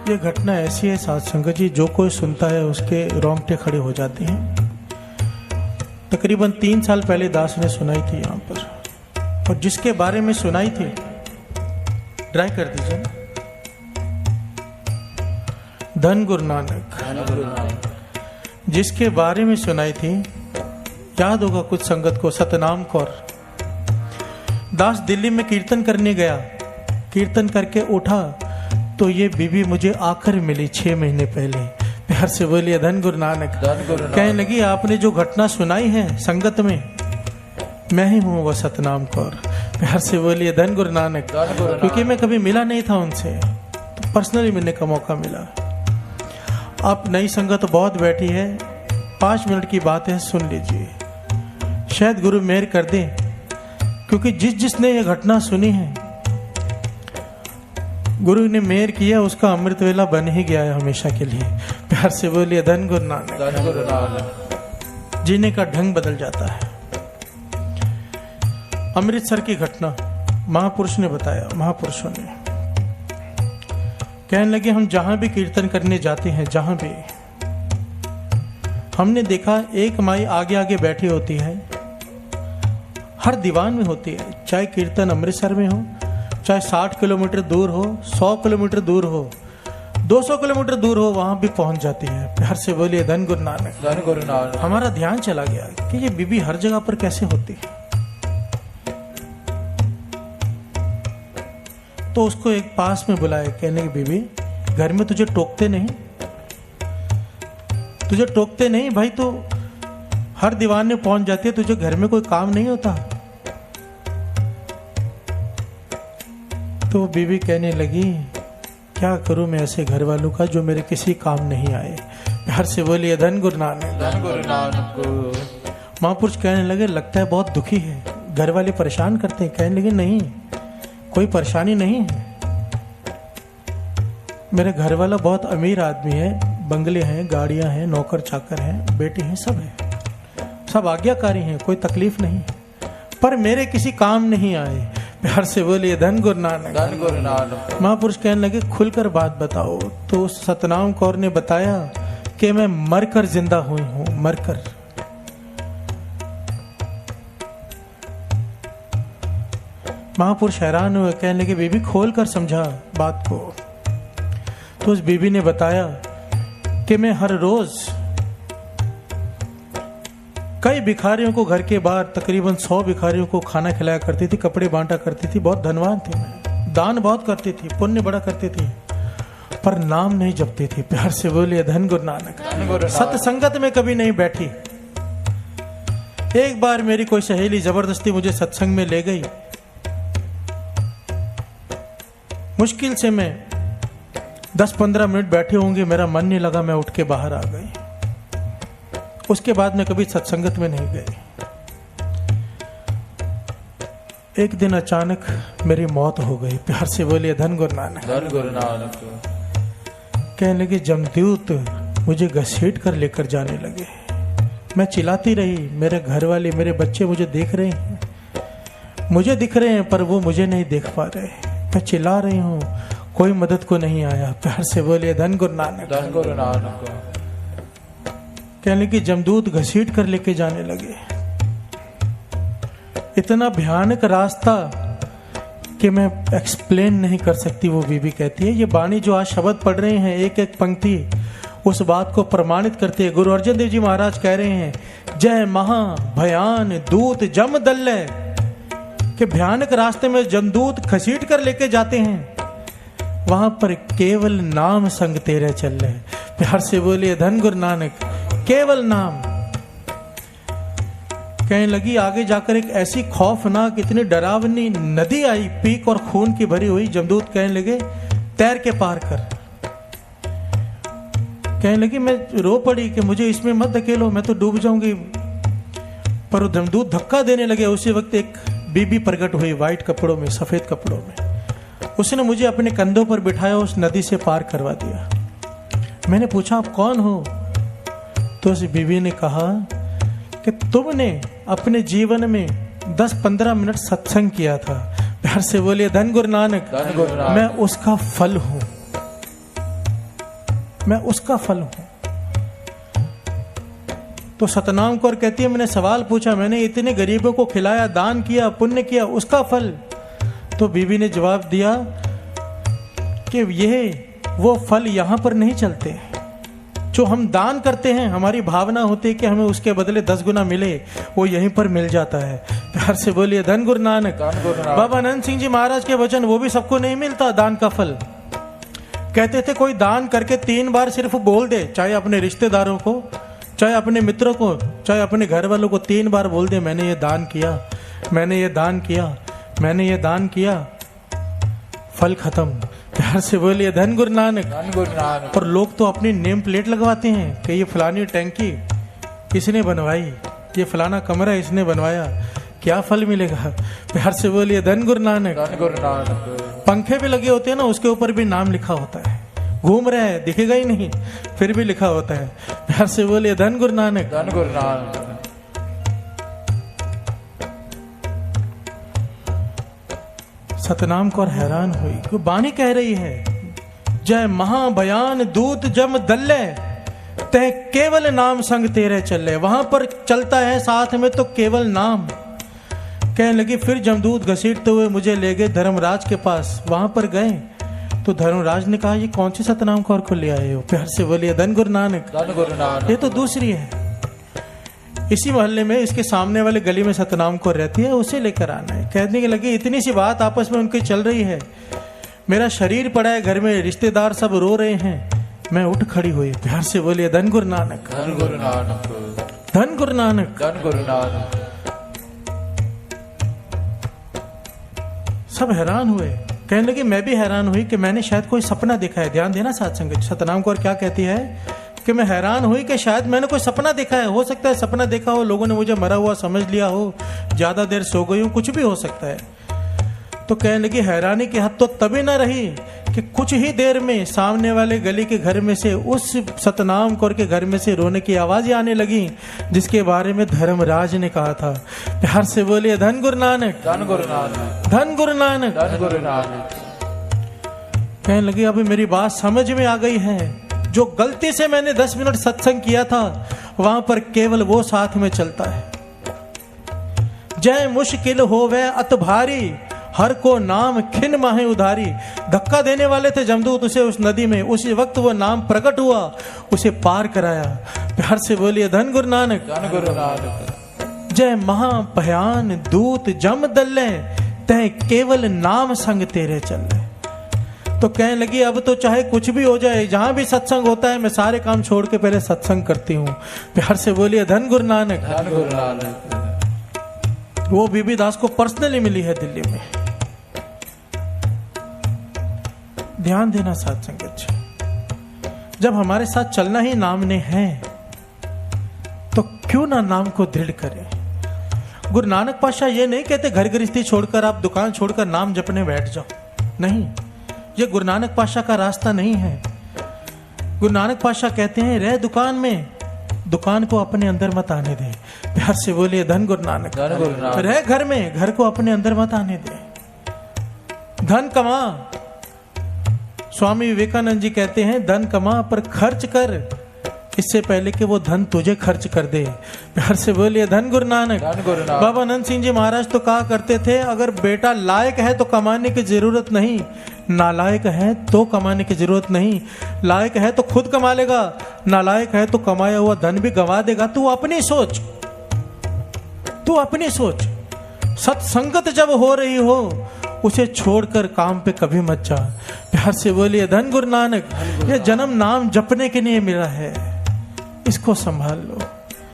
ये घटना ऐसी है साध संगत जी, जो कोई सुनता है उसके रोंगटे खड़े हो जाते हैं। तकरीबन 3 साल पहले दास ने सुनाई थी यहाँ पर, और जिसके बारे में सुनाई थी, ट्राई कर दीजिए, धन गुरु नानक, जिसके बारे में सुनाई थी, याद होगा कुछ संगत को, सतनाम कौर। दास दिल्ली में कीर्तन करने गया, कीर्तन करके उठा तो ये बीबी मुझे आखिर मिली 6 महीने पहले। प्यार से बोलिए धन गुरु नानक। कहने लगी आपने जो घटना सुनाई है संगत में, मैं ही हूँ वह सतनाम कौर। प्यार से बोलिए धन गुरु नानक। क्योंकि मैं कभी मिला नहीं था उनसे, तो पर्सनली मिलने का मौका मिला। अब नई संगत बहुत बैठी है, 5 मिनट की बात है, सुन लीजिए, शायद गुरु मेहर कर दे। क्योंकि जिसने ये घटना सुनी है, गुरु ने मेहर किया, उसका अमृत वेला बन ही गया है हमेशा के लिए। प्यार से बोलिए धन गुरु नानक। जीने का ढंग बदल जाता है। अमृतसर की घटना महापुरुष ने बताया, महापुरुषों ने। कहने लगे हम जहां भी कीर्तन करने जाते हैं, जहां भी, हमने देखा एक माई आगे आगे बैठी होती है, हर दीवान में होती है, चाहे कीर्तन अमृतसर में हो, चाहे 60 किलोमीटर दूर हो, 100 किलोमीटर दूर हो, 200 किलोमीटर दूर हो, वहां भी पहुंच जाती है। प्यार से बोलिए धन गुरु नानक। धन गुरु नानक। हमारा ध्यान चला गया कि ये बीबी हर जगह पर कैसे होती है। तो उसको एक पास में बुलाया, कहने की बीबी घर में तुझे टोकते नहीं, तुझे टोकते नहीं भाई, तो हर दीवान में पहुंच जाती है, तुझे घर में कोई काम नहीं होता। तो बीबी कहने लगी क्या करूं मैं ऐसे घर वालों का जो मेरे किसी काम नहीं आए। प्यार से बोलिए धन गुरु नानक। धन गुरु नानक। महापुरुष कहने लगे लगता है बहुत दुखी है, घर वाले परेशान करते हैं। कहने लगे नहीं, कोई परेशानी नहीं है, मेरे घर वाला बहुत अमीर आदमी है, बंगले हैं, गाड़ियां हैं, नौकर चाकर हैं, बेटे हैं, सब है, सब आज्ञाकारी हैं, कोई तकलीफ नहीं, पर मेरे किसी काम नहीं आए। प्यार से बोलिए धन गुरु नानक। धन गुरु नानक। महापुरुष कहने लगे खुलकर बात बताओ। तो सतनाम कौर ने बताया कि मैं मरकर जिंदा हुई हूं, मरकर। महापुरुष हैरान हुए, कहने लगे बीबी खोल कर समझा बात को। तो उस बीबी ने बताया कि मैं हर रोज कई भिखारियों को घर के बाहर, तकरीबन 100 भिखारियों को खाना खिलाया करती थी, कपड़े बांटा करती थी, बहुत धनवान थी मैं, दान बहुत करती थी, पुण्य बड़ा करती थी, पर नाम नहीं जपती थी। प्यार से बोलिए धन गुरु नानक। सत्संगत में कभी नहीं बैठी। एक बार मेरी कोई सहेली जबरदस्ती मुझे सत्संग में ले गई, मुश्किल से मैं 10-15 मिनट बैठे होंगे, मेरा मन नहीं लगा, मैं उठ के बाहर आ गई। उसके बाद मैं कभी सत्संगत में नहीं गई। एक दिन अचानक मेरी मौत हो गई। प्यार से बोलिए धन गुरु नानक। धन गुरु नानक। कहने लगे जमदूत मुझे घसीट कर लेकर जाने लगे। मैं चिल्लाती रही, मेरे घर वाले, मेरे बच्चे मुझे देख रहे हैं, मुझे दिख रहे हैं, पर वो मुझे नहीं देख पा रहे। मैं चिल्ला रही हूँ, कोई मदद को नहीं आया। प्यार से बोलिए धन गुरु नानक। धन गुरु नानक। कहने लगी जमदूत घसीट कर लेके जाने लगे। इतना भयानक रास्ता कि मैं एक्सप्लेन नहीं कर सकती। वो बीबी कहती है, ये बाणी जो आज शब्द पढ़ रहे हैं, एक एक पंक्ति उस बात को प्रमाणित करती है। गुरु अर्जन देव जी महाराज कह रहे हैं, जय महा भयान दूत जम दल्ले, कि भयानक रास्ते में जमदूत घसीट कर लेके जाते हैं, वहां पर केवल नाम संग तेरे चल रहे। प्यार से बोलिए धन गुरु नानक। केवल नाम। कहने लगी आगे जाकर एक ऐसी खौफनाक, इतनी डरावनी नदी आई, पीक और खून की भरी हुई। जमदूत कहने लगे तैर के पार कर। कहने लगी मैं रो पड़ी कि मुझे इसमें मत धकेलो, मैं तो डूब जाऊंगी। पर वो जमदूत धक्का देने लगे। उसी वक्त एक बीबी प्रकट हुई, व्हाइट कपड़ों में, सफेद कपड़ों में। उसने मुझे अपने कंधों पर बिठाया, उस नदी से पार करवा दिया। मैंने पूछा आप कौन हो? तो उस बीबी ने कहा कि तुमने अपने जीवन में 10-15 मिनट सत्संग किया था। प्यार से बोलिए धन गुरु नानक। मैं उसका फल हूं। मैं उसका फल हूं। तो सतनाम कौर कहती है, मैंने सवाल पूछा, मैंने इतने गरीबों को खिलाया, दान किया, पुण्य किया, उसका फल? तो बीवी ने जवाब दिया कि यह वो फल यहां पर नहीं चलते। जो हम दान करते हैं, हमारी भावना होती है कि हमें उसके बदले 10 गुना मिले, वो यहीं पर मिल जाता है। प्यार से बोलिए धन गुरु नानक। बाबा आनंद सिंह जी महाराज के वचन, वो भी सबको नहीं मिलता दान का फल। कहते थे कोई दान करके 3 बार सिर्फ बोल दे, चाहे अपने रिश्तेदारों को, चाहे अपने मित्रों को, चाहे अपने घर वालों को, 3 बार बोल दे, मैंने ये दान किया, मैंने ये दान किया, मैंने ये दान किया, फल खत्म। प्यार से बोलिए धन गुरु नानक। और लोग तो अपनी नेम प्लेट लगवाते हैं कि ये फलानी टैंकी इसने बनवाई, ये फलाना कमरा इसने बनवाया, क्या फल मिलेगा? प्यार से बोलिए धन गुरु नानक। पंखे भी लगे होते हैं ना, उसके ऊपर भी नाम लिखा होता है, घूम रहे हैं, दिखेगा ही नहीं, फिर भी लिखा होता है। प्यार से बोलिए धन गुरु नानक। धन गुरु नानक। सतनाम कौर हैरान हुई, बानी कह रही है, जय महाभयान दूत जम दल्ले, तय केवल नाम संग तेरे चले। वहां पर चलता है साथ में तो केवल नाम। कहने लगी, फिर जमदूत घसीटते हुए मुझे ले गए धर्मराज के पास। वहां पर गए तो धर्मराज ने कहा, ये कौन सी सतनाम कौर को ले आए हो? प्यार से बोलिए धन गुरु नानक। धन गुरु नानक। ये तो दूसरी है। इसी मोहल्ले में, इसके सामने वाले गली में सतनाम कौर रहती है, उसे लेकर आना है। कहने के लगे, इतनी सी बात आपस में उनकी चल रही है, मेरा शरीर पड़ा है घर में, रिश्तेदार सब रो रहे हैं, मैं उठ खड़ी हुई। प्यार से बोलिए धन गुरु नानक। धन गुरु नानक। धन गुरु नानक। धन गुरु नानक। सब हैरान हुए। कहने लगे, मैं भी हैरान हुई कि मैंने शायद कोई सपना देखा है। ध्यान देना साथ संगत। सतनाम कौर क्या कहती है कि मैं हैरान हुई कि शायद मैंने कोई सपना देखा है। हो सकता है सपना देखा हो, लोगों ने मुझे मरा हुआ समझ लिया हो, ज्यादा देर सो गई हूं, कुछ भी हो सकता है। तो कहने लगी, हैरानी की हद तो तभी ना रही कि कुछ ही देर में सामने वाले गली के घर में से, उस सतनाम कौर के घर में से रोने की आवाजें आने लगी, जिसके बारे में धर्मराज ने कहा था। प्यार से बोलिए धन गुरु नानक। धन गुरु नानक। धन गुरु नानक। धन गुरु नानक। कहने लगी, अभी मेरी बात समझ में आ गई है। जो गलती से मैंने 10 मिनट सत्संग किया था, वहां पर केवल वो साथ में चलता है। जय मुश्किल हो वह अत भारी, हर को नाम खिन माहे उधारी। धक्का देने वाले थे जमदूत उसे उस नदी में, उसी वक्त वो नाम प्रकट हुआ, उसे पार कराया। प्यार से बोलिए धन गुरु नानक। धन गुरु नानक। जय महाभयान दूत जम दल्ले, तय केवल नाम संग तेरे चले। तो कहने लगी, अब तो चाहे कुछ भी हो जाए, जहां भी सत्संग होता है, मैं सारे काम छोड़ के पहले सत्संग करती हूँ। प्यार से बोलिए धन गुरु नानक। धन गुरु नानक। वो बीबी दास को पर्सनली मिली है दिल्ली में। ध्यान देना साथ संगत। जब हमारे साथ चलना ही नाम ने है, तो क्यों ना नाम को दृढ़ करें। गुरु नानक पातशाह ये नहीं कहते घर गृहस्थी छोड़कर आप दुकान छोड़कर नाम जपने बैठ जाओ, नहीं, ये गुरु नानक पातशाह का रास्ता नहीं है। गुरु नानक पातशाह कहते हैं, रह दुकान में, दुकान को अपने अंदर मत आने दे। प्यार से बोलिए धन गुरु नानक। धन गुरु नानक। रह घर में, घर को अपने अंदर मत आने दे। धन कमा, स्वामी विवेकानंद जी कहते हैं, धन कमा पर खर्च कर, इससे पहले कि वो धन तुझे खर्च कर दे। प्यार से बोलिए धन गुरु नानक। धन गुरु नानक। बाबा आनंद सिंह जी महाराज तो कहा करते थे, अगर बेटा लायक है तो कमाने की जरूरत नहीं, नालायक है तो कमाने की जरूरत नहीं। लायक है तो खुद कमा लेगा, नालायक है तो कमाया हुआ धन भी गंवा देगा। तू अपनी सोच, तू अपनी सोच। सत्संगत जब हो रही हो, उसे छोड़कर काम पे कभी मत जा। प्यार से बोलिए धन गुरु नानक। ये जन्म नाम जपने के लिए मिला है, इसको संभाल लो।